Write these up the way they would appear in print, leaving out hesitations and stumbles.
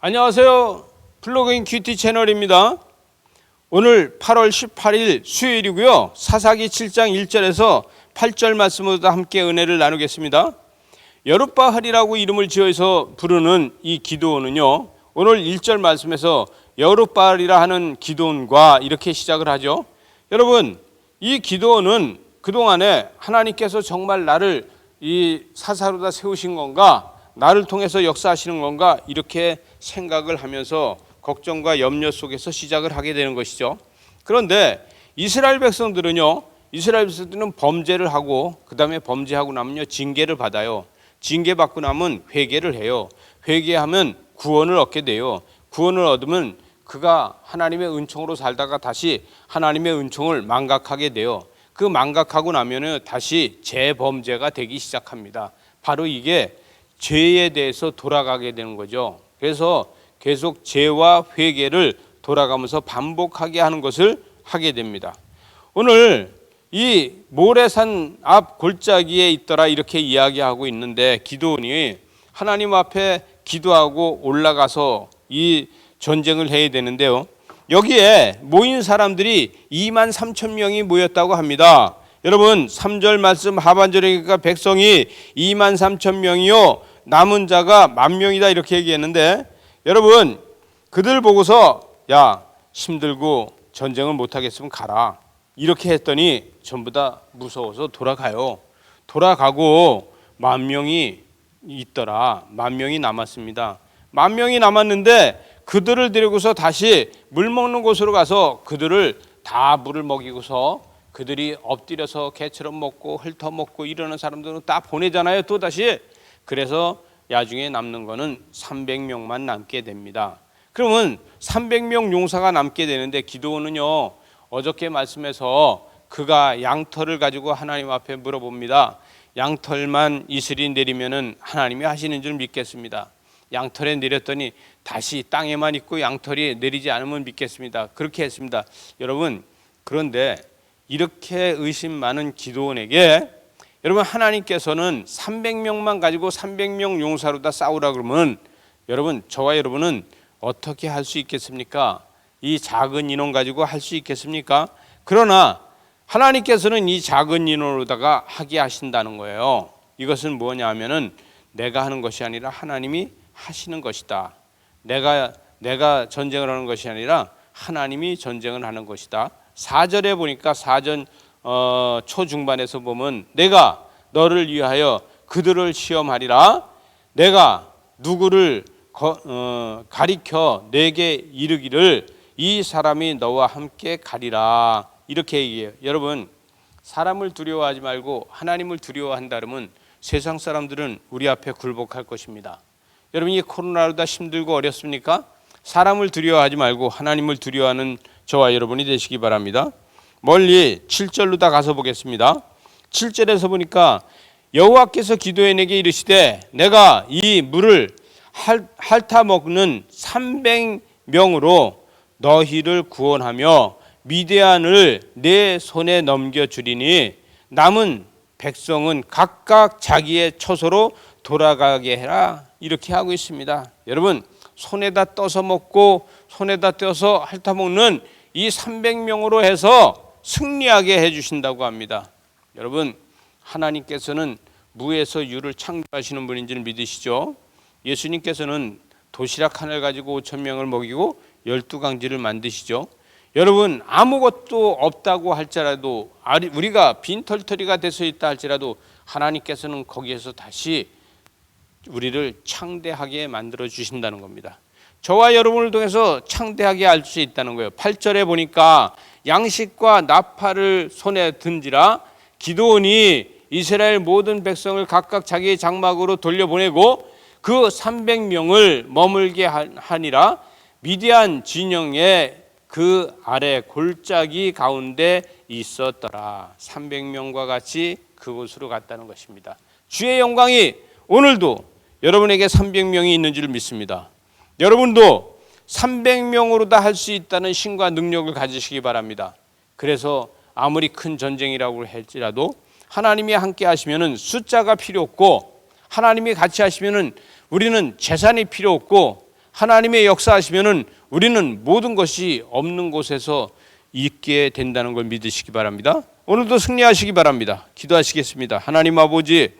안녕하세요. 플러그인 큐티 채널입니다. 오늘 8월 18일 수요일이고요. 사사기 7장 1절에서 8절 말씀으로 함께 은혜를 나누겠습니다. 여룻바알이라고 이름을 지어서 부르는 이 기드온은요, 오늘 1절 말씀에서 여룻바알이라 하는 기드온과 이렇게 시작을 하죠. 여러분, 이 기드온은 그동안에 하나님께서 정말 나를 이 사사로다 세우신 건가, 나를 통해서 역사하시는 건가, 이렇게 생각을 하면서 걱정과 염려 속에서 시작을 하게 되는 것이죠. 그런데 이스라엘 백성들은 범죄를 하고, 그 다음에 범죄하고 나면요, 징계를 받아요. 징계받고 나면 회개를 해요. 회개하면 구원을 얻게 돼요. 구원을 얻으면 그가 하나님의 은총으로 살다가 다시 하나님의 은총을 망각하게 돼요. 그 망각하고 나면은 다시 재범죄가 되기 시작합니다. 바로 이게 죄에 대해서 돌아가게 되는 거죠. 그래서 계속 죄와 회개를 돌아가면서 반복하게 하는 것을 하게 됩니다. 오늘 이 모래산 앞 골짜기에 있더라 이렇게 이야기하고 있는데, 기드온이 하나님 앞에 기도하고 올라가서 이 전쟁을 해야 되는데요, 여기에 모인 사람들이 23,000명이 모였다고 합니다. 여러분, 3절 말씀 하반절에 보니까 백성이 23,000명이요 남은 자가 10,000명이다 이렇게 얘기했는데, 여러분, 그들 보고서 야, 힘들고 전쟁을 못하겠으면 가라 이렇게 했더니 전부 다 무서워서 돌아가요. 돌아가고 10,000명이 있더라. 10,000명이 남았습니다. 10,000명이 남았는데 그들을 데리고서 다시 물 먹는 곳으로 가서 그들을 다 물을 먹이고서 그들이 엎드려서 개처럼 먹고 훑어먹고 이러는 사람들은 다 보내잖아요, 또 다시. 그래서 나중에 남는 거는 300명만 남게 됩니다. 그러면 300명 용사가 남게 되는데, 기드온은요, 어저께 말씀에서 그가 양털을 가지고 하나님 앞에 물어봅니다. 양털만 이슬이 내리면은 하나님이 하시는 줄 믿겠습니다. 양털에 내렸더니 다시 땅에만 있고 양털이 내리지 않으면 믿겠습니다. 그렇게 했습니다. 여러분, 그런데 이렇게 의심 많은 기드온에게 여러분, 하나님께서는 300명만 가지고 300명 용사로 다 싸우라 그러면 여러분, 저와 여러분은 어떻게 할 수 있겠습니까? 이 작은 인원 가지고 할 수 있겠습니까? 그러나 하나님께서는 이 작은 인원으로다가 하게 하신다는 거예요. 이것은 뭐냐 하면은 내가 하는 것이 아니라 하나님이 하시는 것이다. 내가 전쟁을 하는 것이 아니라 하나님이 전쟁을 하는 것이다. 4절에 보니까 4전 초중반에서 보면 내가 너를 위하여 그들을 시험하리라. 내가 누구를 가리켜 내게 이르기를 이 사람이 너와 함께 가리라 이렇게 얘기해요. 여러분, 사람을 두려워하지 말고 하나님을 두려워한다 그러면 세상 사람들은 우리 앞에 굴복할 것입니다. 여러분, 이 코로나로 다 힘들고 어렵습니까? 사람을 두려워하지 말고 하나님을 두려워하는 저와 여러분이 되시기 바랍니다. 멀리 7절로 다 가서 보겠습니다. 7절에서 보니까 여호와께서 기드온에게 이르시되 내가 이 물을 핥아 먹는 300명으로 너희를 구원하며 미디안을 내 손에 넘겨주리니 남은 백성은 각각 자기의 처소로 돌아가게 해라 이렇게 하고 있습니다. 여러분, 손에다 떠서 먹고 손에다 떼어서 핥아 먹는 이 300명으로 해서 승리하게 해주신다고 합니다. 여러분, 하나님께서는 무에서 유를 창조하시는 분인지를 믿으시죠? 예수님께서는 도시락 하나를 가지고 5,000명을 먹이고 12강지를 만드시죠. 여러분, 아무것도 없다고 할지라도, 우리가 빈털터리가 돼서 있다 할지라도 하나님께서는 거기에서 다시 우리를 창대하게 만들어 주신다는 겁니다. 저와 여러분을 통해서 창대하게 할 수 있다는 거예요. 8절에 보니까 양식과 나팔을 손에 든지라. 기드온이 이스라엘 모든 백성을 각각 자기의 장막으로 돌려보내고 그 300명을 머물게 하니라. 미디안 진영의 그 아래 골짜기 가운데 있었더라. 300명과 같이 그곳으로 갔다는 것입니다. 주의 영광이 오늘도 여러분에게 300명이 있는 줄 믿습니다. 여러분도 300명으로 다 할 수 있다는 신과 능력을 가지시기 바랍니다. 그래서 아무리 큰 전쟁이라고 할지라도 하나님이 함께 하시면은 숫자가 필요 없고, 하나님이 같이 하시면은 우리는 재산이 필요 없고, 하나님의 역사하시면은 우리는 모든 것이 없는 곳에서 있게 된다는 걸 믿으시기 바랍니다. 오늘도 승리하시기 바랍니다. 기도하시겠습니다. 하나님 아버지,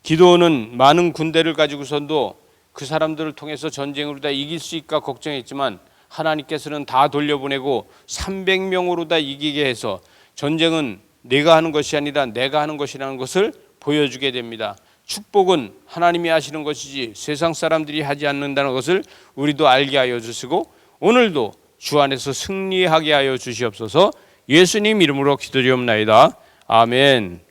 기도는 많은 군대를 가지고선도 그 사람들을 통해서 전쟁으로 다 이길 수 있을까 걱정했지만 하나님께서는 다 돌려보내고 300명으로 다 이기게 해서 전쟁은 내가 하는 것이 아니라 내가 하는 것이라는 것을 보여주게 됩니다. 축복은 하나님이 하시는 것이지 세상 사람들이 하지 않는다는 것을 우리도 알게 하여 주시고 오늘도 주 안에서 승리하게 하여 주시옵소서. 예수님 이름으로 기도드리옵나이다. 아멘.